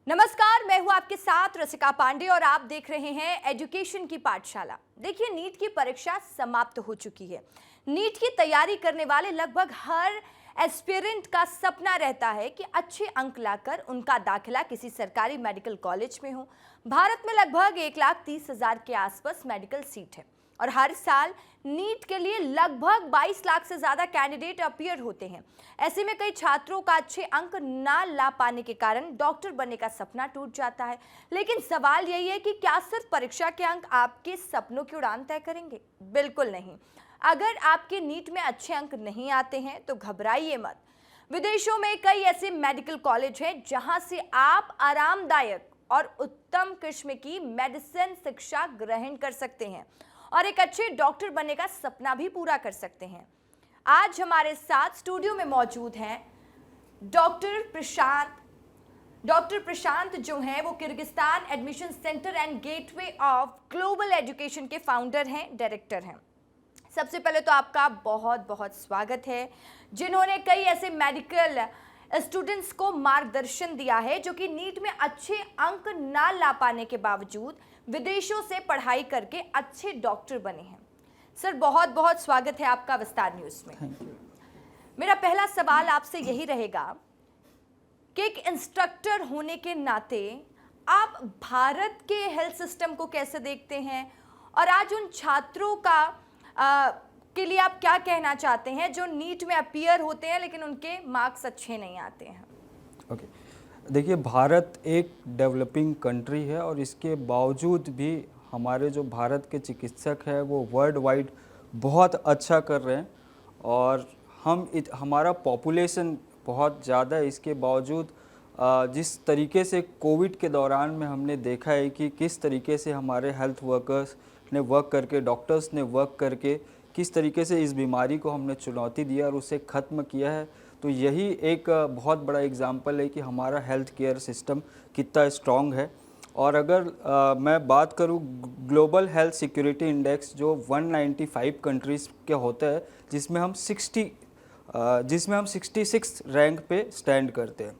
नमस्कार, मैं हूं आपके साथ रसिका पांडे और आप देख रहे हैं एजुकेशन की पाठशाला। देखिए, नीट की परीक्षा समाप्त हो चुकी है। नीट की तैयारी करने वाले लगभग हर एस्पिरेंट का सपना रहता है कि अच्छे अंक लाकर उनका दाखिला किसी सरकारी मेडिकल कॉलेज में हो। भारत में लगभग 1,30,000 के आसपास मेडिकल सीट है और हर साल नीट के लिए लगभग 22 लाख से ज़्यादा कैंडिडेट अपीयर होते हैं। ऐसे में कई छात्रों का अच्छे अंक ना ला पाने के कारण डॉक्टर बनने का सपना टूट जाता है। लेकिन सवाल यही है कि क्या सिर्फ परीक्षा के अंक आपके सपनों की उड़ान तय करेंगे? बिल्कुल नहीं। अगर आपके नीट में अच्छे अंक नहीं आते हैं तो घबराइए मत। विदेशों में कई ऐसे मेडिकल कॉलेज हैं जहां से आप आरामदायक और उत्तम किस्म की मेडिसिन शिक्षा ग्रहण कर सकते हैं और एक अच्छे डॉक्टर बनने का सपना भी पूरा कर सकते हैं। आज हमारे साथ स्टूडियो में मौजूद हैं डॉक्टर प्रशांत। डॉक्टर प्रशांत जो हैं वो Kyrgyzstan admission centre and gateway of global education के फाउंडर हैं, डायरेक्टर हैं। सबसे पहले तो आपका बहुत बहुत स्वागत है, जिन्होंने कई ऐसे मेडिकल स्टूडेंट्स को मार्गदर्शन दिया है जो कि नीट में अच्छे अंक ना ला पाने के बावजूद विदेशों से पढ़ाई करके अच्छे डॉक्टर बने हैं। सर, बहुत बहुत स्वागत है आपका विस्तार न्यूज़ में। मेरा पहला सवाल आपसे यही रहेगा कि एक इंस्ट्रक्टर होने के नाते आप भारत के हेल्थ सिस्टम को कैसे देखते हैं और आज उन छात्रों के लिए आप क्या कहना चाहते हैं जो नीट में अपीयर होते हैं लेकिन उनके मार्क्स अच्छे नहीं आते हैं? ओके, देखिए, भारत एक डेवलपिंग कंट्री है और इसके बावजूद भी हमारे जो भारत के चिकित्सक हैं वो वर्ल्ड वाइड बहुत अच्छा कर रहे हैं और हमारा पॉपुलेशन बहुत ज़्यादा है। इसके बावजूद जिस तरीके से कोविड के दौरान में हमने देखा है कि किस तरीके से हमारे हेल्थ वर्कर्स ने वर्क करके, डॉक्टर्स ने वर्क करके किस तरीके से इस बीमारी को हमने चुनौती दिया और उसे ख़त्म किया है, तो यही एक बहुत बड़ा एग्जाम्पल है कि हमारा हेल्थ केयर सिस्टम कितना स्ट्रॉन्ग है। और अगर मैं बात करूं ग्लोबल हेल्थ सिक्योरिटी इंडेक्स जो 195 कंट्रीज़ के होता है, जिसमें हम 66 रैंक पे स्टैंड करते हैं।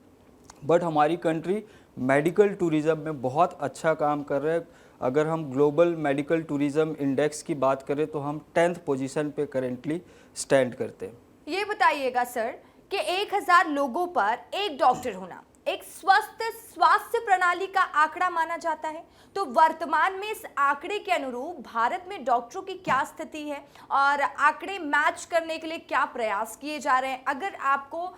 बट हमारी कंट्री मेडिकल टूरिज़्म में बहुत अच्छा काम कर रहा है। अगर हम ग्लोबल मेडिकल टूरिज़्म इंडेक्स की बात करें तो हम 10th पोजीशन पे करेंटली स्टैंड करते हैं। ये बताइएगा सर कि 1,000 लोगों पर एक डॉक्टर होना एक स्वस्थ स्वास्थ्य प्रणाली का आंकड़ा माना जाता है, तो वर्तमान में इस आंकड़े के अनुरूप भारत में डॉक्टरों की क्या स्थिति है और आंकड़े मैच करने के लिए क्या प्रयास किए जा रहे हैं? अगर आपको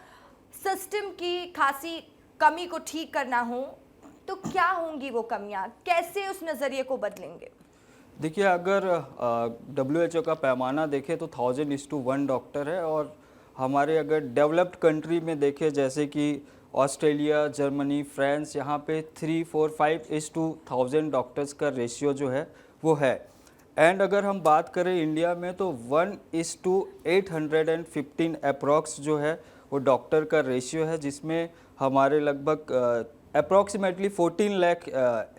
सिस्टम की खासी कमी को ठीक करना हो तो क्या होंगी वो कमियां, कैसे उस नज़रिए को बदलेंगे? देखिए, अगर WHO का पैमाना देखें तो 1000:1 डॉक्टर है और हमारे अगर डेवलप्ड कंट्री में देखें जैसे कि ऑस्ट्रेलिया, जर्मनी, फ्रांस, यहाँ पे 3, 4, 5:1000 डॉक्टर्स का रेशियो जो है वो है। एंड अगर हम बात करें इंडिया में तो 1:815 अप्रॉक्स जो है वो डॉक्टर का रेशियो है, जिसमें हमारे लगभग अप्रॉक्सीमेटली 14 लाख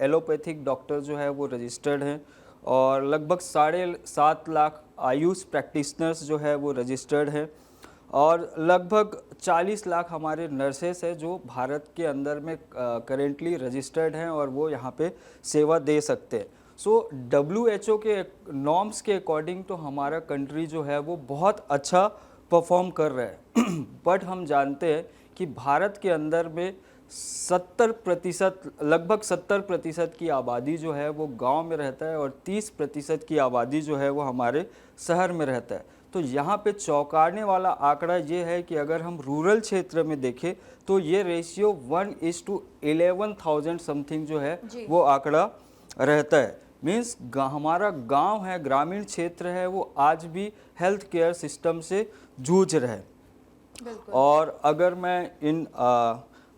एलोपैथिक डॉक्टर जो है वो रजिस्टर्ड हैं और लगभग 7.5 लाख आयुष प्रैक्टिशनर्स जो है वो रजिस्टर्ड हैं और लगभग 40 लाख हमारे नर्सेस हैं जो भारत के अंदर में करेंटली रजिस्टर्ड हैं और वो यहाँ पे सेवा दे सकते हैं। सो WHO के नॉर्म्स के अकॉर्डिंग तो हमारा कंट्री जो है वो बहुत अच्छा परफॉर्म कर रहा है। बट हम जानते हैं कि भारत के अंदर में 70%, लगभग 70% की आबादी जो है वो गांव में रहता है और 30% की आबादी जो है वो हमारे शहर में रहता है। तो यहाँ पे चौंकाने वाला आंकड़ा ये है कि अगर हम रूरल क्षेत्र में देखें तो ये रेशियो 1:11,000 समथिंग जो है वो आंकड़ा रहता है। मीन्स हमारा गांव है, ग्रामीण क्षेत्र है, वो आज भी हेल्थ केयर सिस्टम से जूझ रहे हैं। और अगर मैं इन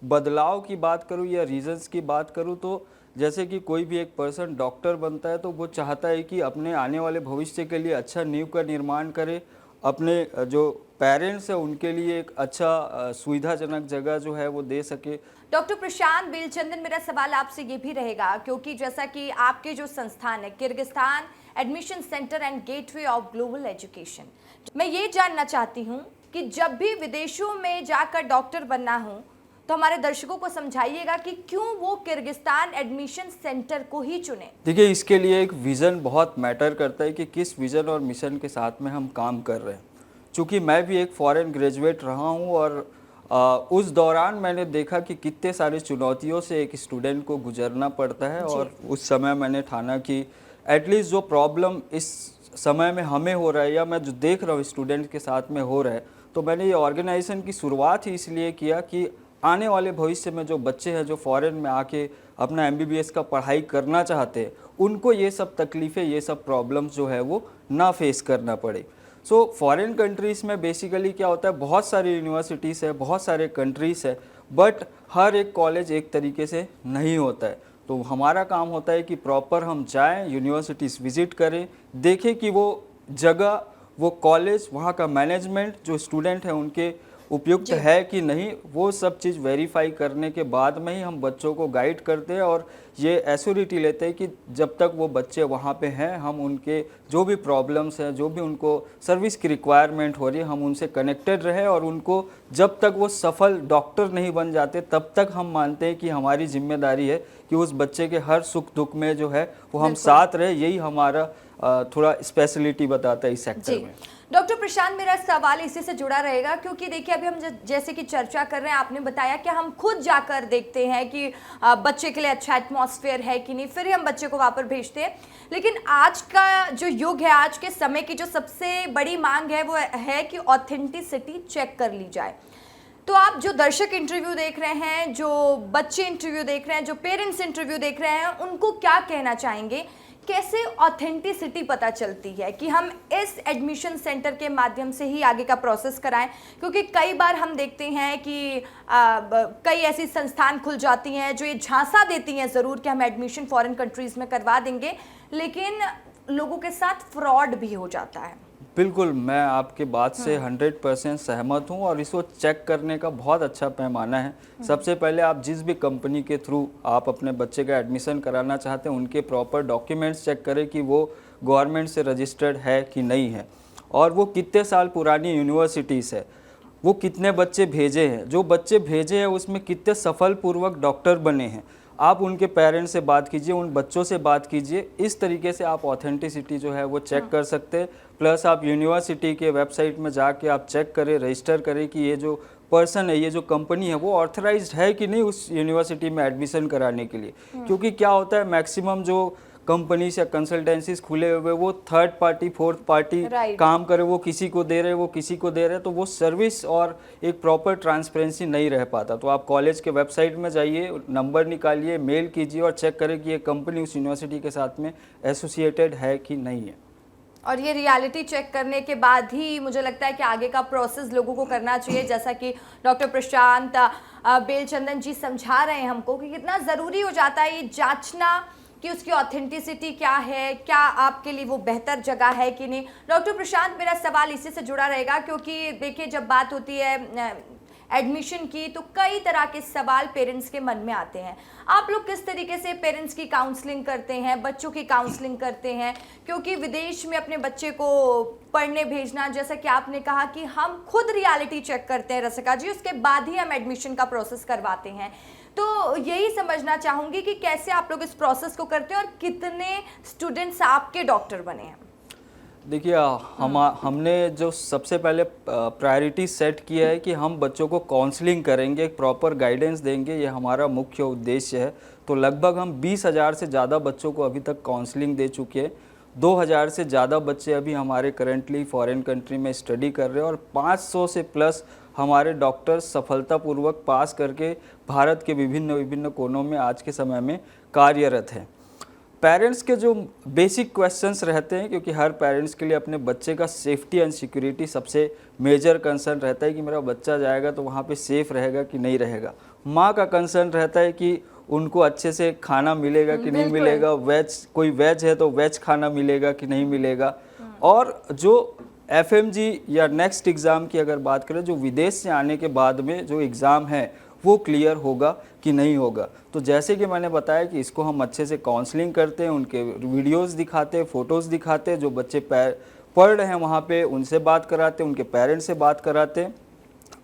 बदलाव की बात करूं या रीजंस की बात करूं तो जैसे कि कोई भी एक पर्सन डॉक्टर बनता है तो वो चाहता है कि अपने आने वाले भविष्य के लिए अच्छा नींव का निर्माण करे, अपने जो पेरेंट्स हैं उनके लिए एक अच्छा सुविधाजनक जगह जो है वो दे सके। डॉक्टर प्रशांत बेलचंदन, मेरा सवाल आपसे ये भी रहेगा क्योंकि जैसा कि आपके जो संस्थान है Kyrgyzstan admission centre and gateway of global education, मैं ये जानना चाहती हूँ कि जब भी विदेशों में जाकर डॉक्टर बनना हो तो हमारे दर्शकों को समझाइएगा कि क्यों वो किर्गिस्तान एडमिशन सेंटर को ही चुने। देखिए, इसके लिए एक विज़न बहुत मैटर करता है कि किस विज़न और मिशन के साथ में हम काम कर रहे हैं। चूँकि मैं भी एक फ़ॉरेन ग्रेजुएट रहा हूँ और उस दौरान मैंने देखा कि कितने सारी चुनौतियों से एक स्टूडेंट को गुजरना पड़ता है, और उस समय मैंने ठाना कि एटलीस्ट जो प्रॉब्लम इस समय में हमें हो रहा है या मैं जो देख रहा हूँ स्टूडेंट के साथ में हो रहा है, तो मैंने ये ऑर्गेनाइजेशन की शुरुआत ही इसलिए किया कि आने वाले भविष्य में जो बच्चे हैं जो फॉरेन में आके अपना MBBS का पढ़ाई करना चाहते हैं, उनको ये सब तकलीफ़ें, ये सब प्रॉब्लम्स जो है वो ना फेस करना पड़े। सो फॉरेन कंट्रीज़ में बेसिकली क्या होता है, बहुत सारी यूनिवर्सिटीज़ है, बहुत सारे कंट्रीज़ है, बट हर एक कॉलेज एक तरीके से नहीं होता है। तो हमारा काम होता है कि प्रॉपर हम जाएं, यूनिवर्सिटीज़ विज़िट करें, देखें कि वो जगह, वो कॉलेज, वहाँ का मैनेजमेंट जो स्टूडेंट है उनके उपयुक्त है कि नहीं, वो सब चीज़ वेरीफाई करने के बाद में ही हम बच्चों को गाइड करते हैं और ये एश्योरिटी लेते हैं कि जब तक वो बच्चे वहाँ पे हैं, हम उनके जो भी प्रॉब्लम्स हैं, जो भी उनको सर्विस की रिक्वायरमेंट हो रही है, हम उनसे कनेक्टेड रहे, और उनको जब तक वो सफल डॉक्टर नहीं बन जाते तब तक हम मानते हैं कि हमारी जिम्मेदारी है कि उस बच्चे के हर सुख दुख में जो है वो हम साथ रहे। यही हमारा थोड़ा स्पेशलिटी बताता है इस सेक्टर में। डॉक्टर प्रशांत, मेरा सवाल इसी से जुड़ा रहेगा, क्योंकि देखिए अभी हम जैसे कि चर्चा कर रहे हैं, आपने बताया कि हम खुद जाकर देखते हैं कि बच्चे के लिए अच्छा एटमॉस्फेयर है कि नहीं, फिर ही हम बच्चे को वहाँ पर भेजते हैं। लेकिन आज का जो युग है, आज के समय की जो सबसे बड़ी मांग है वो है कि ऑथेंटिसिटी चेक कर ली जाए। तो आप जो दर्शक इंटरव्यू देख रहे हैं, जो बच्चे इंटरव्यू देख रहे हैं, जो पेरेंट्स इंटरव्यू देख रहे हैं, उनको क्या कहना चाहेंगे? कैसे ऑथेंटिसिटी पता चलती है कि हम इस एडमिशन सेंटर के माध्यम से ही आगे का प्रोसेस कराएं? क्योंकि कई बार हम देखते हैं कि कई ऐसी संस्थान खुल जाती हैं जो ये झांसा देती हैं ज़रूर कि हम एडमिशन फॉरेन कंट्रीज़ में करवा देंगे, लेकिन लोगों के साथ फ्रॉड भी हो जाता है। बिल्कुल, मैं आपके बात से 100% सहमत हूँ, और इसको चेक करने का बहुत अच्छा पैमाना है। सबसे पहले आप जिस भी कंपनी के थ्रू आप अपने बच्चे का एडमिशन कराना चाहते हैं, उनके प्रॉपर डॉक्यूमेंट्स चेक करें कि वो गवर्नमेंट से रजिस्टर्ड है कि नहीं है, और वो कितने साल पुरानी यूनिवर्सिटीज़ है, वो कितने बच्चे भेजे हैं, जो बच्चे भेजे हैं उसमें कितने सफलपूर्वक डॉक्टर बने हैं। आप उनके पेरेंट्स से बात कीजिए, उन बच्चों से बात कीजिए, इस तरीके से आप ऑथेंटिसिटी जो है वो चेक कर सकते हैं। प्लस आप यूनिवर्सिटी के वेबसाइट में जाके आप चेक करें, रजिस्टर करें कि ये जो पर्सन है, ये जो कंपनी है, वो ऑथराइज्ड है कि नहीं उस यूनिवर्सिटी में एडमिशन कराने के लिए। क्योंकि क्या होता है, मैक्सिमम जो कंपनीज या कंसल्टेंसीज खुले हुए वो थर्ड पार्टी, फोर्थ पार्टी काम करे, वो किसी को दे रहे, वो किसी को दे रहे, तो वो सर्विस और एक प्रॉपर ट्रांसपेरेंसी नहीं रह पाता। तो आप कॉलेज के वेबसाइट में जाइए, नंबर निकालिए, मेल कीजिए और चेक करें कि ये कंपनी उस यूनिवर्सिटी के साथ में एसोसिएटेड है कि नहीं है। और ये रियलिटी चेक करने के बाद ही मुझे लगता है कि आगे का प्रोसेस लोगों को करना चाहिए, जैसा कि डॉक्टर प्रशांत बेलचंदन जी समझा रहे हैं हमको कि कितना ज़रूरी हो जाता है ये जांचना कि उसकी ऑथेंटिसिटी क्या है, क्या आपके लिए वो बेहतर जगह है कि नहीं। डॉक्टर प्रशांत, मेरा सवाल इसी से जुड़ा रहेगा, क्योंकि देखिए जब बात होती है एडमिशन की तो कई तरह के सवाल पेरेंट्स के मन में आते हैं। आप लोग किस तरीके से पेरेंट्स की काउंसलिंग करते हैं, बच्चों की काउंसलिंग करते हैं? क्योंकि विदेश में अपने बच्चे को पढ़ने भेजना, जैसा कि आपने कहा कि हम खुद रियलिटी चेक करते हैं रसिका जी, उसके बाद ही हम एडमिशन का प्रोसेस करवाते हैं। तो यही समझना चाहूँगी कि कैसे आप लोग इस प्रोसेस को करते हैं और कितने स्टूडेंट्स आपके डॉक्टर बने हैं? देखिए, हमने जो सबसे पहले प्रायोरिटी सेट किया है कि हम बच्चों को काउंसलिंग करेंगे, एक प्रॉपर गाइडेंस देंगे, ये हमारा मुख्य उद्देश्य है। तो लगभग हम 20,000 से ज़्यादा बच्चों को अभी तक काउंसलिंग दे चुके हैं। 2,000 से ज़्यादा बच्चे अभी हमारे करंटली फॉरेन कंट्री में स्टडी कर रहे हैं, और 500 से प्लस हमारे डॉक्टर्स सफलतापूर्वक पास करके भारत के विभिन्न कोनों में आज के समय में कार्यरत हैं। पेरेंट्स के जो बेसिक क्वेश्चंस रहते हैं, क्योंकि हर पेरेंट्स के लिए अपने बच्चे का सेफ्टी एंड सिक्योरिटी सबसे मेजर कंसर्न रहता है कि मेरा बच्चा जाएगा तो वहाँ पे सेफ रहेगा कि नहीं रहेगा। माँ का कंसर्न रहता है कि उनको अच्छे से खाना मिलेगा कि नहीं मिलेगा, कोई वेज है तो वेज खाना मिलेगा कि नहीं मिलेगा। और जो FMG या नेक्स्ट एग्ज़ाम की अगर बात करें, जो विदेश से आने के बाद में जो एग्ज़ाम है वो क्लियर होगा कि नहीं होगा। तो जैसे कि मैंने बताया कि इसको हम अच्छे से काउंसलिंग करते हैं, उनके वीडियोस दिखाते हैं, फ़ोटोज़ दिखाते हैं, जो बच्चे पढ़ रहे हैं वहाँ पे उनसे बात कराते हैं, उनके पेरेंट्स से बात कराते हैं,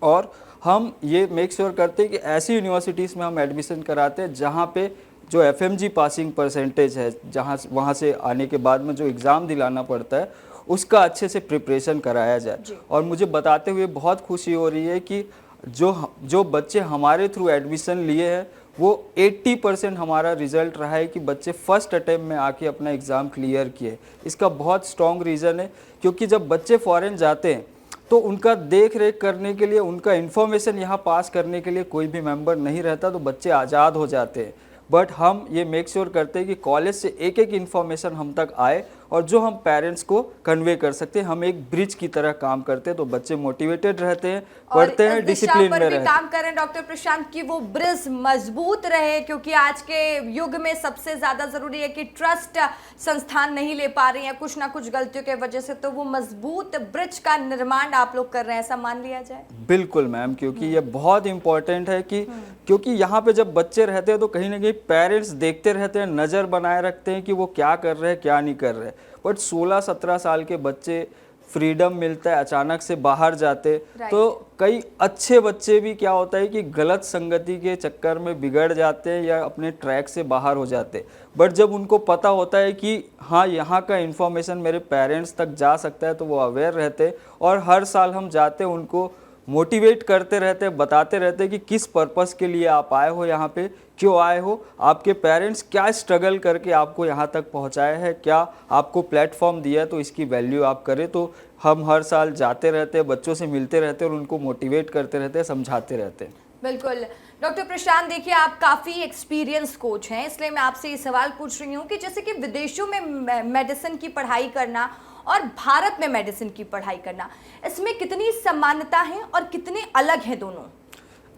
और हम ये मेक श्योर करते हैं कि ऐसी यूनिवर्सिटीज़ में हम एडमिशन कराते हैं जहाँ पे जो एफएमजी पासिंग परसेंटेज है, जहाँ वहाँ से आने के बाद में जो एग्ज़ाम दिलाना पड़ता है उसका अच्छे से प्रिपरेशन कराया जाए। और मुझे बताते हुए बहुत खुशी हो रही है कि जो बच्चे हमारे थ्रू एडमिशन लिए हैं वो 80% हमारा रिजल्ट रहा है कि बच्चे फर्स्ट अटेम्प्ट में आके अपना एग्ज़ाम क्लियर किए। इसका बहुत स्ट्रॉन्ग रीज़न है क्योंकि जब बच्चे फॉरेन जाते हैं तो उनका देख रेख करने के लिए, उनका इन्फॉर्मेशन यहाँ पास करने के लिए कोई भी मेंबर नहीं रहता, तो बच्चे आज़ाद हो जाते हैं। बट हम ये मेक श्योर करते हैं कि कॉलेज से एक एक इन्फॉर्मेशन हम तक आए और जो हम पेरेंट्स को कन्वे कर सकते हैं। हम एक ब्रिज की तरह काम करते हैं, तो बच्चे मोटिवेटेड रहते हैं, पढ़ते हैं, डिसिप्लिन में रहते हैं। काम करें डॉक्टर प्रशांत कि वो ब्रिज मजबूत रहे, क्योंकि आज के युग में सबसे ज्यादा जरूरी है कि ट्रस्ट संस्थान नहीं ले पा रही है कुछ ना कुछ गलतियों के वजह से, तो वो मजबूत ब्रिज का निर्माण आप लोग कर रहे हैं, ऐसा मान लिया जाए? बिल्कुल मैम, क्योंकि ये बहुत इंपॉर्टेंट है कि क्योंकि यहाँ पे जब बच्चे रहते हैं तो कहीं ना कहीं पेरेंट्स देखते रहते हैं, नज़र बनाए रखते हैं कि वो क्या कर रहे हैं क्या नहीं कर रहे। बट 16-17 साल के बच्चे, फ्रीडम मिलता है, अचानक से बाहर जाते तो कई अच्छे बच्चे भी क्या होता है कि गलत संगति के चक्कर में बिगड़ जाते हैं या अपने ट्रैक से बाहर हो जाते। बट जब उनको पता होता है कि हाँ यहाँ का इन्फॉर्मेशन मेरे पेरेंट्स तक जा सकता है तो वो अवेयर रहते, और हर साल हम जाते उनको मोटिवेट करते रहते, बताते रहते कि किस पर्पस के लिए आप आए हो, यहाँ पे क्यों आए हो, आपके पेरेंट्स क्या स्ट्रगल करके आपको यहाँ तक पहुँचाया है, क्या आपको प्लेटफॉर्म दिया है, तो इसकी वैल्यू आप करें। तो हम हर साल जाते रहते हैं, बच्चों से मिलते रहते हैं और उनको मोटिवेट करते रहते हैं, समझाते रहते हैं। बिल्कुल डॉक्टर प्रशांत, देखिए आप काफ़ी एक्सपीरियंस कोच हैं, इसलिए मैं आपसे ये सवाल पूछ रही हूँ कि जैसे कि विदेशों में मेडिसिन की पढ़ाई करना और भारत में मेडिसिन की पढ़ाई करना, इसमें कितनी समानता है और कितने अलग हैं दोनों?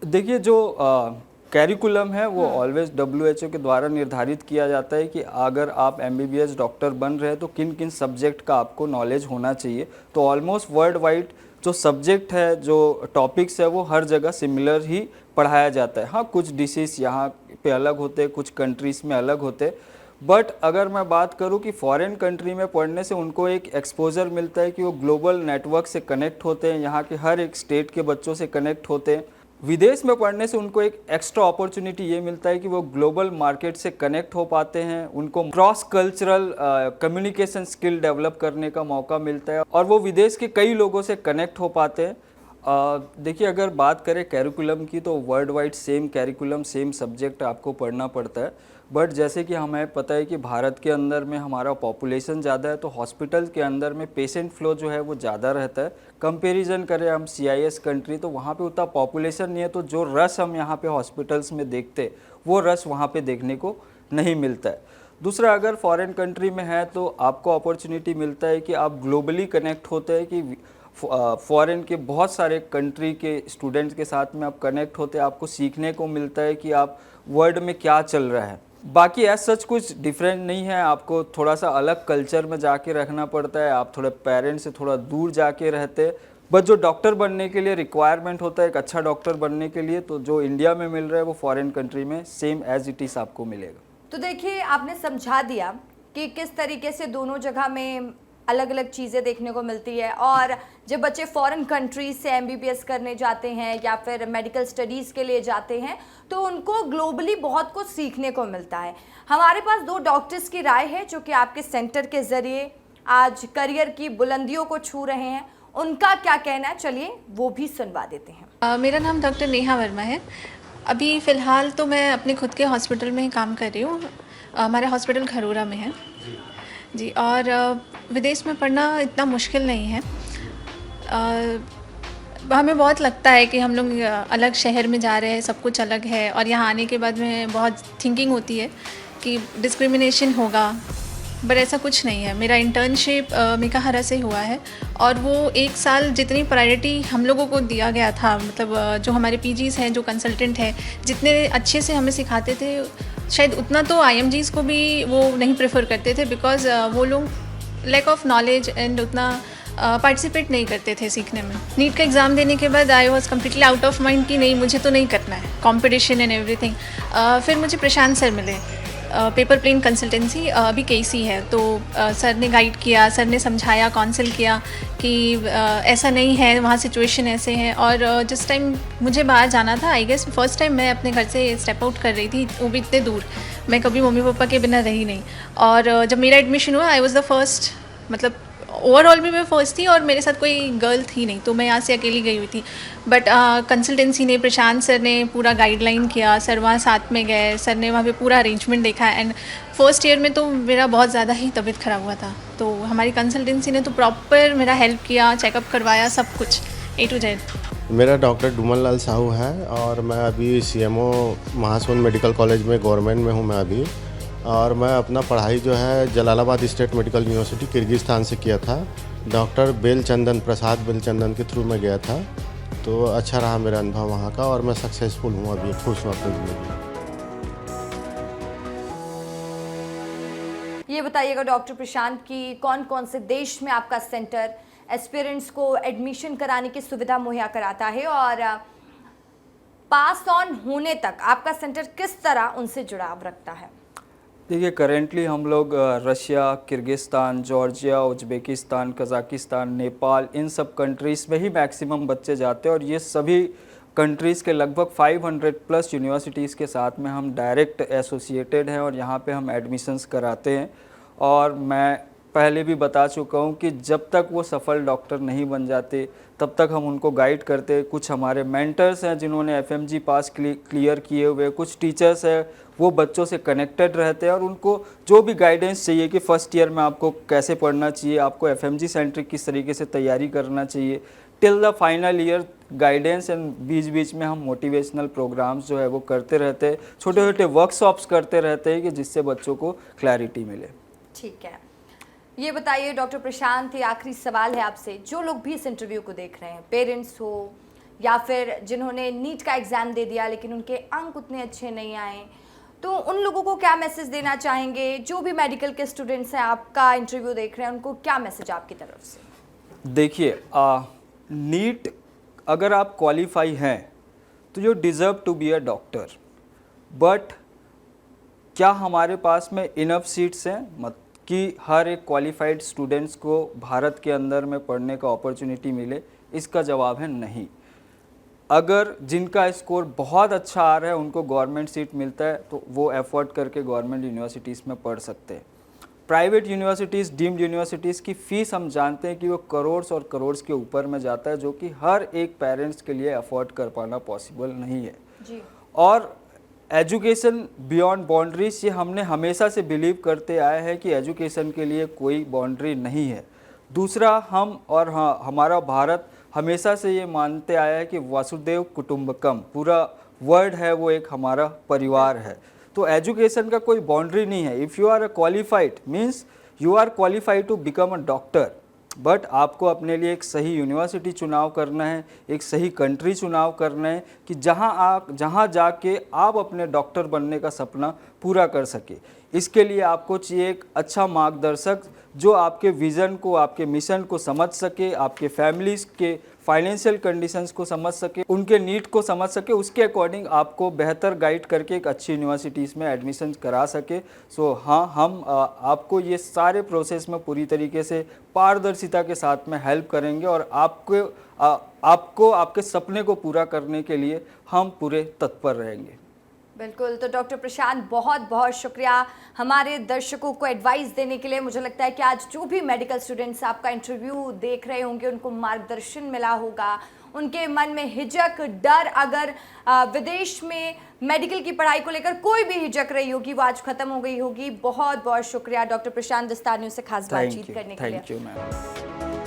देखिए, जो कैरिकुलम है वो ऑलवेज WHO के द्वारा निर्धारित किया जाता है कि अगर आप MBBS डॉक्टर बन रहे हैं तो किन किन सब्जेक्ट का आपको नॉलेज होना चाहिए। तो ऑलमोस्ट वर्ल्ड वाइड जो सब्जेक्ट है, जो टॉपिक्स है, वो हर जगह सिमिलर ही पढ़ाया जाता है। हाँ, कुछ डिशेस यहाँ पे अलग होते हैं, कुछ कंट्रीज़ में अलग होते हैं। बट अगर मैं बात करूँ कि फॉरेन कंट्री में पढ़ने से उनको एक एक्सपोजर मिलता है कि वो ग्लोबल नेटवर्क से कनेक्ट होते हैं, यहाँ के हर एक स्टेट के बच्चों से कनेक्ट होते हैं। विदेश में पढ़ने से उनको एक एक्स्ट्रा अपॉर्चुनिटी ये मिलता है कि वो ग्लोबल मार्केट से कनेक्ट हो पाते हैं, उनको cross cultural communication skill develop करने का मौका मिलता है और वो विदेश के कई लोगों से कनेक्ट हो पाते हैं। देखिए, अगर बात करें कैरिकुलम की तो world wide same curriculum, same subject आपको पढ़ना पड़ता है। बट जैसे कि हमें पता है कि भारत के अंदर में हमारा पॉपुलेशन ज़्यादा है, तो हॉस्पिटल के अंदर में पेशेंट फ्लो जो है वो ज़्यादा रहता है। कंपैरिजन करें हम CIS कंट्री, तो वहाँ पे उतना पॉपुलेशन नहीं है, तो जो रश हम यहाँ पे हॉस्पिटल्स में देखते वो रश वहाँ पे देखने को नहीं मिलता है। दूसरा, अगर फॉरेन कंट्री में है तो आपको अपॉर्चुनिटी मिलता है कि आप ग्लोबली कनेक्ट होते हैं, कि फॉरेन के बहुत सारे कंट्री के स्टूडेंट्स के साथ में आप कनेक्ट होते हैं, आपको सीखने को मिलता है कि आप वर्ल्ड में क्या चल रहा है। बाकी एज सच कुछ डिफरेंट नहीं है, आपको थोड़ा सा अलग कल्चर में जाके रखना पड़ता है, आप थोड़े पेरेंट्स से थोड़ा दूर जाके रहते हैं। बट जो डॉक्टर बनने के लिए रिक्वायरमेंट होता है, एक अच्छा डॉक्टर बनने के लिए, तो जो इंडिया में मिल रहा है वो फॉरेन कंट्री में सेम एज इट इज़ आपको मिलेगा। तो देखिए, आपने समझा दिया कि किस तरीके से दोनों जगह में अलग अलग चीज़ें देखने को मिलती है, और जब बच्चे फॉरेन कंट्रीज से MBBS करने जाते हैं या फिर मेडिकल स्टडीज़ के लिए जाते हैं तो उनको ग्लोबली बहुत कुछ सीखने को मिलता है। हमारे पास दो डॉक्टर्स की राय है जो कि आपके सेंटर के ज़रिए आज करियर की बुलंदियों को छू रहे हैं, उनका क्या कहना है, चलिए वो भी सुनवा देते हैं। मेरा नाम डॉक्टर नेहा वर्मा है। अभी फ़िलहाल तो मैं अपने खुद के हॉस्पिटल में ही काम कर रही हूँ। हमारा हॉस्पिटल खरोरा में है जी, और विदेश में पढ़ना इतना मुश्किल नहीं है। हमें बहुत लगता है कि हम लोग अलग शहर में जा रहे हैं, सब कुछ अलग है, और यहाँ आने के बाद में बहुत थिंकिंग होती है कि डिस्क्रिमिनेशन होगा, बट ऐसा कुछ नहीं है। मेरा इंटर्नशिप मेकाहारा से हुआ है और वो 1 साल जितनी प्रायोरिटी हम लोगों को दिया गया था, मतलब जो हमारे PGs हैं, जो कंसल्टेंट हैं, जितने अच्छे से हमें सिखाते थे, शायद उतना तो IMGs को भी वो नहीं प्रेफर करते थे, बिकॉज़ वो लोग लैक ऑफ नॉलेज एंड उतना पार्टिसिपेट नहीं करते थे सीखने में। नीट का एग्ज़ाम देने के बाद I was completely out of mind कि नहीं, मुझे तो नहीं करना है, कॉम्पिटिशन एंड एवरीथिंग। फिर मुझे प्रशांत सर मिले, पेपर प्लेन कंसल्टेंसी अभी केसी है, तो सर ने गाइड किया, सर ने समझाया, काउंसिल किया कि ऐसा नहीं है, वहाँ सिचुएशन ऐसे है। और जिस टाइम मुझे बाहर जाना था, आई गेस फर्स्ट टाइम मैं अपने घर से स्टेप आउट कर रही थी, वो भी इतने दूर। मैं कभी मम्मी पापा के बिना रही नहीं। और जब मेरा एडमिशन हुआ, आई वॉज द फर्स्ट, मतलब ओवरऑल भी मैं फर्स्ट थी और मेरे साथ कोई गर्ल थी नहीं, तो मैं यहाँ से अकेली गई हुई थी। बट कंसल्टेंसी ने, प्रशांत सर ने पूरा गाइडलाइन किया, सर वहाँ साथ में गए, सर ने वहाँ पे पूरा अरेंजमेंट देखा। एंड फर्स्ट ईयर में तो मेरा बहुत ज़्यादा ही तबीयत ख़राब हुआ था, तो हमारी कंसल्टेंसी ने तो प्रॉपर मेरा हेल्प किया, चेकअप करवाया, सब कुछ A to Z। मेरा डॉक्टर डूमन लाल साहू है और मैं अभी CMO महासोन मेडिकल कॉलेज में गवर्नमेंट में हूँ मैं अभी। और मैं अपना पढ़ाई जो है Jalalabad state medical university Kyrgyzstan से किया था। डॉक्टर बेलचंदन, प्रसाद बेलचंदन के थ्रू मैं गया था, तो अच्छा रहा मेरा अनुभव वहाँ का और मैं सक्सेसफुल हूँ, अभी खुश हूँ अपनी ज़िंदगी। ये बताइएगा डॉक्टर प्रशांत कि कौन कौन से देश में आपका सेंटर एस्पिरेंट्स को एडमिशन कराने की सुविधा मुहैया कराता है, और पास ऑन होने तक आपका सेंटर किस तरह उनसे जुड़ाव रखता है? देखिए, करेंटली हम लोग Russia, Kyrgyzstan, Georgia, Uzbekistan, Kazakhstan, Nepal, इन सब कंट्रीज़ में ही मैक्सिमम बच्चे जाते हैं। और ये सभी कंट्रीज़ के लगभग 500 प्लस यूनिवर्सिटीज़ के साथ में हम डायरेक्ट एसोसिएटेड हैं और यहाँ पे हम एडमिशन्स कराते हैं। और मैं पहले भी बता चुका हूँ कि जब तक वो सफल डॉक्टर नहीं बन जाते तब तक हम उनको गाइड करते। कुछ हमारे मेंटर्स हैं जिन्होंने FMG पास क्लियर किए हुए, कुछ टीचर्स हैं वो बच्चों से कनेक्टेड रहते हैं और उनको जो भी गाइडेंस चाहिए कि फर्स्ट ईयर में आपको कैसे पढ़ना चाहिए, आपको FMG सेंट्रिक किस तरीके से तैयारी करना चाहिए, till the final year guidance. And बीच बीच में हम मोटिवेशनल प्रोग्राम्स जो है वो करते रहते हैं, छोटे छोटे वर्कशॉप्स करते रहते हैं कि जिससे बच्चों को क्लैरिटी मिले। ठीक है, ये बताइए डॉक्टर प्रशांत, ये आखिरी सवाल है आपसे। जो लोग भी इस इंटरव्यू को देख रहे हैं, पेरेंट्स हो या फिर जिन्होंने नीट का एग्ज़ाम दे दिया लेकिन उनके अंक उतने अच्छे नहीं आए, तो उन लोगों को क्या मैसेज देना चाहेंगे? जो भी मेडिकल के स्टूडेंट्स हैं, आपका इंटरव्यू देख रहे हैं, उनको क्या मैसेज आपकी तरफ से? देखिए, नीट अगर आप क्वालिफाई हैं तो you deserve to be a doctor, but क्या हमारे पास में इनफ सीट्स हैं कि हर एक क्वालिफाइड स्टूडेंट्स को भारत के अंदर में पढ़ने का अपॉर्चुनिटी मिले? इसका जवाब है नहीं। अगर जिनका स्कोर बहुत अच्छा आ रहा है उनको गवर्नमेंट सीट मिलता है तो वो एफर्ट करके गवर्नमेंट यूनिवर्सिटीज़ में पढ़ सकते हैं। प्राइवेट यूनिवर्सिटीज़, डीम्ड यूनिवर्सिटीज़ की फ़ीस हम जानते हैं कि वो करोड़ और करोड़ के ऊपर में जाता है, जो कि हर एक पेरेंट्स के लिए अफोर्ड कर पाना पॉसिबल नहीं है जी। और एजुकेशन बियॉन्ड बाउंड्रीज, ये हमने हमेशा से बिलीव करते आए हैं कि एजुकेशन के लिए कोई बाउंड्री नहीं है। दूसरा, हम और हाँ हमारा भारत हमेशा से ये मानते आया है कि वसुदेव कुटुंबकम, पूरा वर्ड है वो एक हमारा परिवार है। तो एजुकेशन का कोई बाउंड्री नहीं है। If you are a qualified means you are qualified to become a doctor, but आपको अपने लिए एक सही यूनिवर्सिटी चुनाव करना है, एक सही कंट्री चुनाव करना है कि जहाँ जाके आप अपने डॉक्टर बनने का सपना पूरा कर सके। इसके लिए आपको चाहिए एक अच्छा मार्गदर्शक जो आपके विज़न को, आपके मिशन को समझ सके, आपके फैमिलीज़ के फाइनेंशियल कंडीशंस को समझ सके, उनके नीड को समझ सके, उसके अकॉर्डिंग आपको बेहतर गाइड करके एक अच्छी यूनिवर्सिटीज़ में एडमिशन करा सके। सो हाँ, हम आपको ये सारे प्रोसेस में पूरी तरीके से पारदर्शिता के साथ में हेल्प करेंगे और आपको आपके सपने को पूरा करने के लिए हम पूरे तत्पर रहेंगे। बिल्कुल। तो डॉक्टर प्रशांत, बहुत बहुत शुक्रिया हमारे दर्शकों को एडवाइस देने के लिए। मुझे लगता है कि आज जो भी मेडिकल स्टूडेंट्स आपका इंटरव्यू देख रहे होंगे उनको मार्गदर्शन मिला होगा, उनके मन में हिचक, डर, अगर विदेश में मेडिकल की पढ़ाई को लेकर कोई भी हिचक रही होगी वो आज खत्म हो गई होगी। बहुत बहुत शुक्रिया डॉक्टर प्रशांत दस्तार न्यूज़ से खास बातचीत करने के लिए। Thank you ma'am.